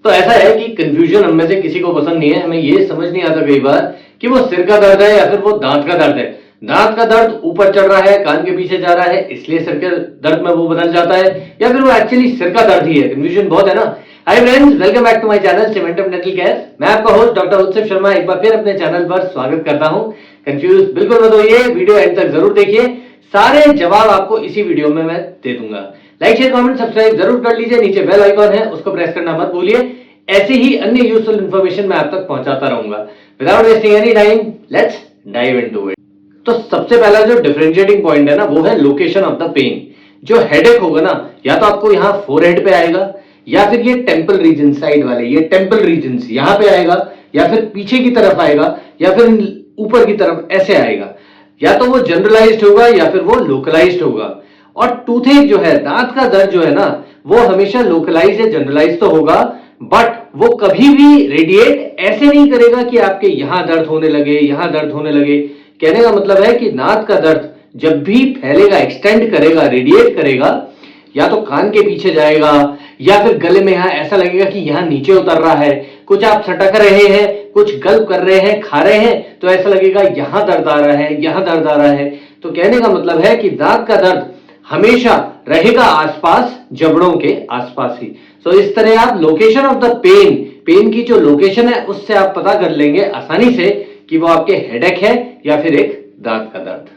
तो ऐसा है कि कंफ्यूजन हम में से किसी को पसंद नहीं है। हमें ये समझ नहीं आता कई बार कि वो सिर का दर्द है या फिर वो दांत का दर्द है। दांत का दर्द ऊपर चढ़ रहा है, कान के पीछे जा रहा है, इसलिए सिर के दर्द में वो बदल जाता है, या फिर वो एक्चुअली सिर का दर्द ही है। कंफ्यूजन बहुत है ना। Hi friends, welcome back to my channel Cementum Dental Care. मैं आपका होस्ट डॉक्टर उत्सव शर्मा एक बार फिर अपने चैनल पर स्वागत करता हूं। कंफ्यूज बिल्कुल मत होइए, वीडियो एंड तक जरूर देखिए, सारे जवाब आपको इसी वीडियो में मैं दे दूंगा। लाइक शेयर कमेंट सब्सक्राइब जरूर कर लीजिए, नीचे बेल आइकॉन है उसको प्रेस करना मत भूलिए। ऐसे ही अन्य यूजफुल इंफॉर्मेशन मैं आप तक पहुंचाता रहूंगा। Without wasting any time, let's dive into it. तो सबसे पहला जो डिफरेंशिएटिंग पॉइंट है ना, वो है लोकेशन ऑफ द पेन। जो हेडेक होगा ना, या तो आपको यहाँ फोरहेड पे आएगा, या फिर ये टेंपल रीजन साइड वाले, ये टेंपल रीजन यहां पे आएगा, या फिर पीछे की तरफ आएगा, या फिर ऊपर की तरफ ऐसे आएगा। या तो वो जनरलाइज्ड होगा या फिर वो लोकलाइज्ड होगा। और टूथेक जो है, दांत का दर्द जो है ना, वो हमेशा लोकलाइज या जनरलाइज तो होगा, बट वो कभी भी रेडिएट ऐसे नहीं करेगा कि आपके यहां दर्द होने लगे, यहां दर्द होने लगे। कहने का मतलब है कि दांत का दर्द जब भी फैलेगा, एक्सटेंड करेगा, रेडिएट करेगा, या तो कान के पीछे जाएगा, या फिर गले में यहां ऐसा लगेगा कि यहां नीचे उतर रहा है। कुछ आप सटक रहे हैं, कुछ गल्प कर रहे हैं, खा रहे हैं, तो ऐसा लगेगा यहां दर्द आ रहा है, यहां दर्द आ रहा है। तो कहने का मतलब है कि दांत का दर्द हमेशा रहेगा आसपास, जबड़ों के आसपास ही। सो इस तरह आप location of the pen, pen की जो लोकेशन है उससे आप पता कर लेंगे आसानी से कि वो आपके हेडेक है या फिर एक दांत का दर्द।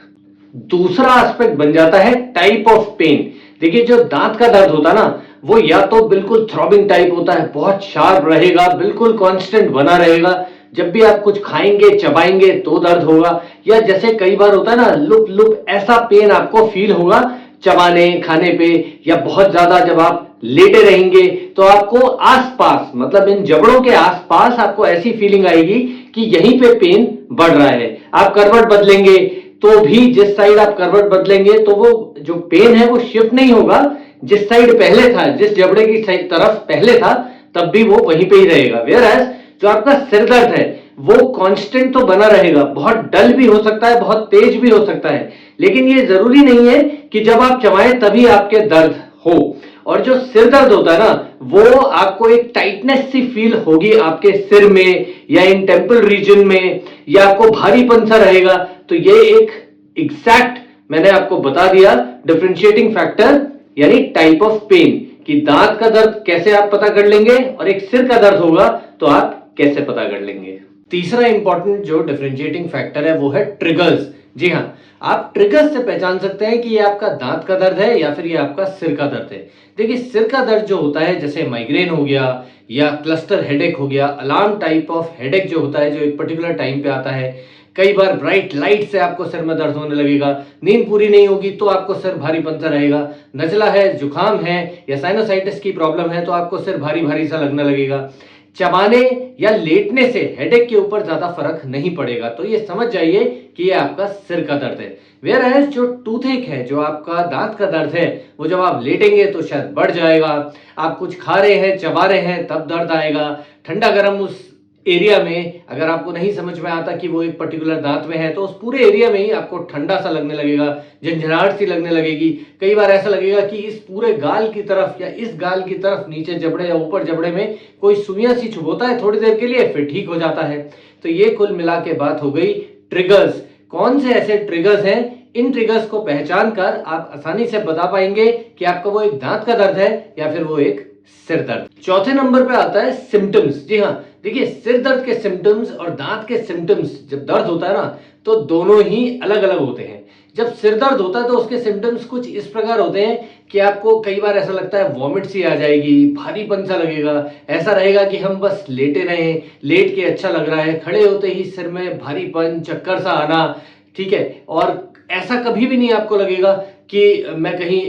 दूसरा एस्पेक्ट बन जाता है टाइप ऑफ पेन। देखिए, जो दांत का दर्द होता है ना, वो या तो बिल्कुल थ्रॉबिंग टाइप होता है, बहुत शार्प रहेगा, बिल्कुल कांस्टेंट बना रहेगा। जब भी आप कुछ खाएंगे, चबाएंगे तो दर्द होगा। या जैसे कई बार होता है ना, लुप लुप ऐसा पेन आपको फील होगा चबाने खाने पे, या बहुत ज्यादा जब आप लेटे रहेंगे तो आपको आसपास, मतलब इन जबड़ों के आसपास आपको ऐसी फीलिंग आएगी कि यहीं पे पेन बढ़ रहा है। आप करवट बदलेंगे तो भी जिस साइड आप करवट बदलेंगे तो वो जो पेन है वो शिफ्ट नहीं होगा। जिस साइड पहले था, जिस जबड़े की तरफ पहले था, तब भी वो वहीं पे ही रहेगा। वेयर एज जो आपका सिर दर्द है वो कांस्टेंट तो बना रहेगा, बहुत डल भी हो सकता है, बहुत तेज भी हो सकता है, लेकिन ये जरूरी नहीं है कि जब आप चबाएं तभी आपके दर्द हो। और जो सिर दर्द होता है ना, वो आपको एक टाइटनेस सी फील होगी आपके सिर में या इन टेंपल रीजन में, या आपको भारीपन सा रहेगा। तो ये एक एग्जैक्ट मैंने आपको बता दिया डिफरेंशिएटिंग फैक्टर, यानी टाइप ऑफ पेन, कि दांत का दर्द कैसे आप पता कर लेंगे और एक सिर का दर्द होगा तो आप कैसे पता कर लेंगे। तीसरा इंपॉर्टेंट जो डिफरेंशिएटिंग फैक्टर है वो है ट्रिगर्स। जी हाँ, आप ट्रिगर्स से पहचान सकते हैं कि ये आपका दांत का दर्द है या फिर ये आपका सिर का दर्द है। देखिए, सिर का दर्द जो होता है, जैसे माइग्रेन हो गया या क्लस्टर हेडेक हो गया, अलार्म टाइप ऑफ हेडेक जो होता है, जो एक पर्टिकुलर टाइम पे आता है। कई बार ब्राइट लाइट से आपको सिर में दर्द होने लगेगा, नींद पूरी नहीं होगी तो आपको सिर भारीपन सा रहेगा, नजला है, जुकाम है या साइनोसाइटिस की प्रॉब्लम है तो आपको सिर भारी भारी सा लगने लगेगा। चबाने या लेटने से हेडेक के ऊपर ज्यादा फर्क नहीं पड़ेगा। तो ये समझ जाइए कि ये आपका सिर का दर्द है। वेयर एज जो टूथेक है, जो आपका दांत का दर्द है, वो जब आप लेटेंगे तो शायद बढ़ जाएगा। आप कुछ खा रहे हैं, चबा रहे हैं, तब दर्द आएगा। ठंडा गर्म उस एरिया में अगर आपको नहीं समझ में आता कि वो एक पर्टिकुलर दांत में है, तो उस पूरे एरिया में ही आपको ठंडा सा लगने लगेगा, झंझनाहट सी लगने लगेगी। कई बार ऐसा लगेगा कि इस पूरे गाल की तरफ या इस गाल की तरफ, नीचे जबड़े या ऊपर जबड़े में कोई सुइयां सी चुभोता है थोड़ी देर के लिए, फिर ठीक हो जाता है। तो ये कुल मिला के बात हो गई ट्रिगर्स। कौन से ऐसे ट्रिगर्स हैं, इन ट्रिगर्स को पहचान कर आप आसानी से बता पाएंगे कि आपका वो एक दांत का दर्द है या फिर वो एक सिर दर्द। चौथे नंबर पे आता है सिम्टम्स। जी हाँ, देखिए, सिर दर्द के सिम्टम्स और दांत के सिम्टम्स, जब दर्द होता है ना, तो दोनों ही अलग अलग होते हैं। जब सिर दर्द होता है तो उसके सिम्टम्स कुछ इस प्रकार होते हैं कि आपको कई बार ऐसा लगता है वॉमिट सी आ जाएगी, भारीपन सा लगेगा, ऐसा रहेगा कि हम बस लेटे रहे, लेट के अच्छा लग रहा है, खड़े होते ही सिर में भारीपन, चक्कर सा आना, ठीक है। और ऐसा कभी भी नहीं आपको लगेगा कि मैं कहीं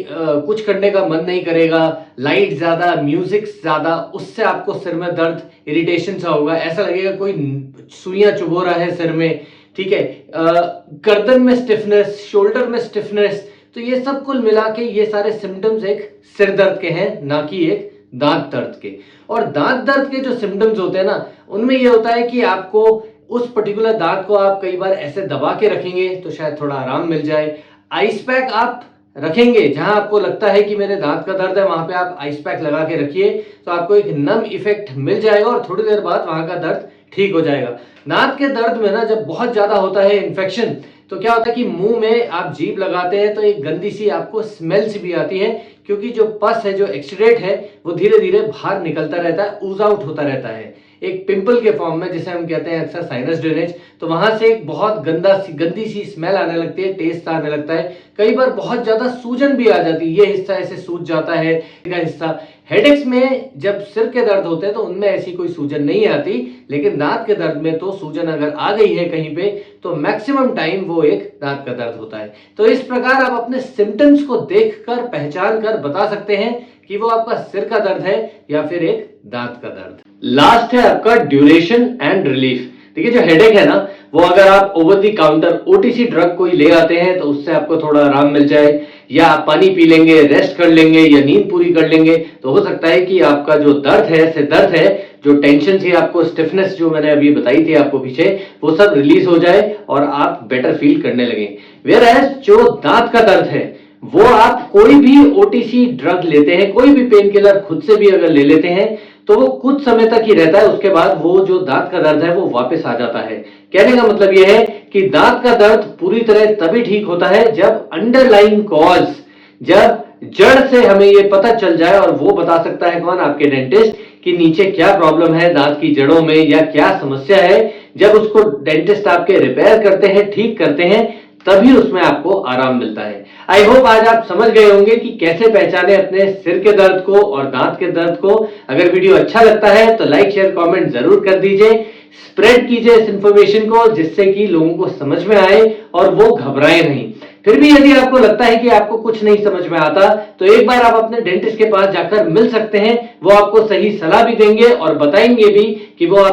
कुछ करने का मन नहीं करेगा, लाइट ज्यादा, म्यूजिक ज्यादा, उससे आपको सिर में दर्द, इरिटेशन सा होगा, ऐसा लगेगा कोई सुइयां चुभो रहा है सिर में, ठीक है। गर्दन में स्टिफनेस, शोल्डर में स्टिफनेस, तो ये सब कुल मिला के ये सारे सिम्टम्स एक सिर दर्द के हैं, ना कि एक दांत दर्द के। और दांत दर्द के जो सिम्टम्स होते हैं ना, उनमें ये होता है कि आपको उस पर्टिकुलर दांत को आप कई बार ऐसे दबा के रखेंगे तो शायद थोड़ा आराम मिल जाए। आइस पैक आप रखेंगे, जहां आपको लगता है कि मेरे दांत का दर्द है वहां पे आप आइस पैक लगा के रखिए, तो आपको एक नम इफेक्ट मिल जाएगा और थोड़ी देर बाद वहां का दर्द ठीक हो जाएगा। दांत के दर्द में ना जब बहुत ज्यादा होता है इन्फेक्शन, तो क्या होता है कि मुंह में आप जीभ लगाते हैं तो एक गंदी सी आपको स्मेल सी भी आती है, क्योंकि जो पस है, जो एक्सुडेट है, वो धीरे धीरे बाहर निकलता रहता है, ऊज आउट होता रहता है एक पिंपल के फॉर्म में, जिसे हम कहते हैं अक्सर साइनस ड्रेनेज। तो वहां से एक बहुत गंदी सी स्मेल आने लगती है, टेस्ट आने लगता है, कई बार बहुत ज्यादा सूजन भी आ जाती है, ये हिस्सा ऐसे सूज जाता है, का हिस्सा। हेडेक्स में जब सिर के दर्द होते हैं तो उनमें ऐसी कोई सूजन नहीं आती, लेकिन दांत के दर्द में तो सूजन अगर आ गई है कहीं पे तो मैक्सिमम टाइम वो एक दांत का दर्द होता है। तो इस प्रकार आप अपने सिम्टम्स को देखकर, पहचान कर बता सकते हैं कि वो आपका सिर का दर्द है या फिर एक दांत का दर्द। लास्ट है आपका ड्यूरेशन एंड रिलीफ। देखिए, जो हेडेक है ना, वो अगर आप over the counter OTC drug कोई ले आते हैं तो उससे आपको थोड़ा आराम मिल जाए, या आप पानी पी लेंगे, रेस्ट कर लेंगे या नींद पूरी कर लेंगे, तो हो सकता है कि आपका जो दर्द है, से दर्द है, जो टेंशन थी आपको, स्टिफनेस जो मैंने अभी बताई थी आपको पीछे, वो सब रिलीज हो जाए और आप बेटर फील करने लगे। वेयर एज जो दांत का दर्द है, वो आप कोई भी ओटीसी ड्रग लेते हैं, कोई भी पेन किलर खुद से भी अगर ले लेते हैं, तो वो कुछ समय तक ही रहता है, उसके बाद वो जो दांत का दर्द है वो वापस आ जाता है। कहने का मतलब यह है कि दांत का दर्द पूरी तरह तभी ठीक होता है जब अंडरलाइंग कॉज, जब जड़ से हमें ये पता चल जाए, और वो बता सकता है कौन? आपके डेंटिस्ट, कि नीचे क्या प्रॉब्लम है दांत की जड़ों में या क्या समस्या है। जब उसको डेंटिस्ट आपके रिपेयर करते हैं, ठीक करते हैं, तभी उसमें आपको आराम मिलता है। आई होप आज आप समझ गए होंगे कि कैसे पहचाने अपने सिर के दर्द को और दांत के दर्द को। अगर वीडियो अच्छा लगता है तो लाइक, शेयर, कमेंट जरूर कर दीजिए, स्प्रेड कीजिए इस इंफॉर्मेशन को, जिससे कि लोगों को समझ में आए और वो घबराए नहीं। फिर भी यदि आपको लगता है कि आपको कुछ नहीं समझ में आता, तो एक बार आप अपने डेंटिस्ट के पास जाकर मिल सकते हैं। वो आपको सही सलाह भी देंगे और बताएंगे भी कि वो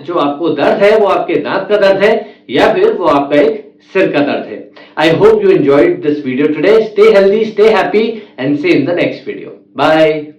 जो आपको दर्द है वो आपके दांत का दर्द है या फिर वो आपका एक सिर का दर्द है। I hope you enjoyed this video today. Stay healthy, stay happy, and see you in the next video. Bye.